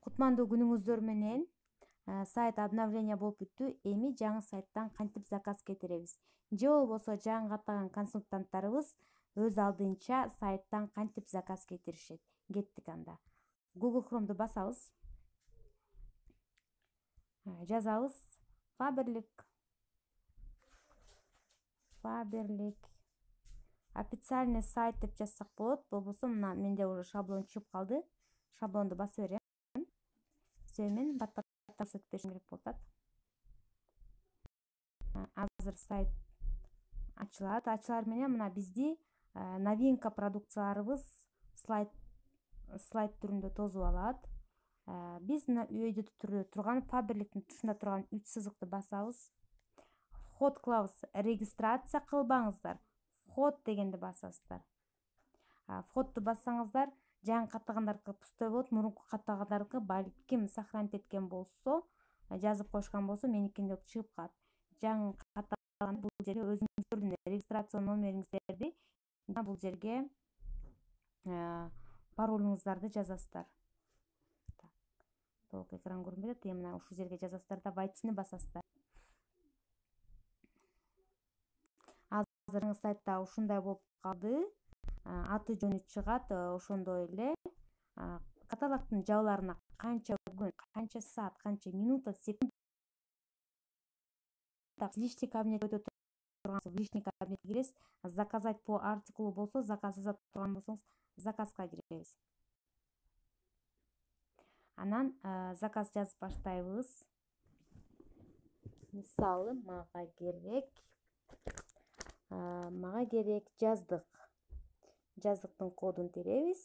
Кутмандуу күнүңүздөр менен. Сайт обновление болуп бүттү. Эми жаңы сайттан кантип заказ кетиребиз? Же болбосо жаңы каттаган консультанттарыбыз өз алдынча сайттан кантип заказ кетиришет? Кеттик анда. Google Chrome'ду басабыз. Жазабыз Faberlic. Официальный сайт деп жазсак болот. Болбосо мына менде уже шаблон чыгып калды. Шаблонду басып берем. Мен бат-баттан өтүп керек болот. Азыр сайт ачылат. Ачылар менен мына бизди новинка продукцияларыбыз слайд түрүндө тосуп алат. Биз өйдө турган Faberlic'тин тушунда турган 3 сызыкты басабыз. Вход кылабыз. Регистрация кылбаңыздар. Вход дегенди басасыздар. Входду бассаңыздар, жаңы каттагандардыкы пустой болот, мурунку каттагандардыкы балким сохранить эткен болсо, жазып коюшкан болсо, меникинде чыгып калат. Жаңы каттаган бул жерге өзүңүздөрдүн регистрация номериңиздерди бул жерге паролуңуздарды жазасыздар. Толук экран көрүнбөйт, мына ушул жерге жазасыздар да войдини басасыздар. Азыркы сайтта ушундай болуп калды. Аты жөнү чыгат, ошондой эле каталогдун жабыларына канча күн, канча саат, канча минута, секунд личный кабинетте өтө тургансыз, личный кабинетке киресиз. Заказать по артикулу болсо, заказ жасап турган болсоңуз, заказга киребиз. Анан заказ жазып баштайбыз. Мисалы, мага керек жаздык. Жаздыктын кодун теребиз.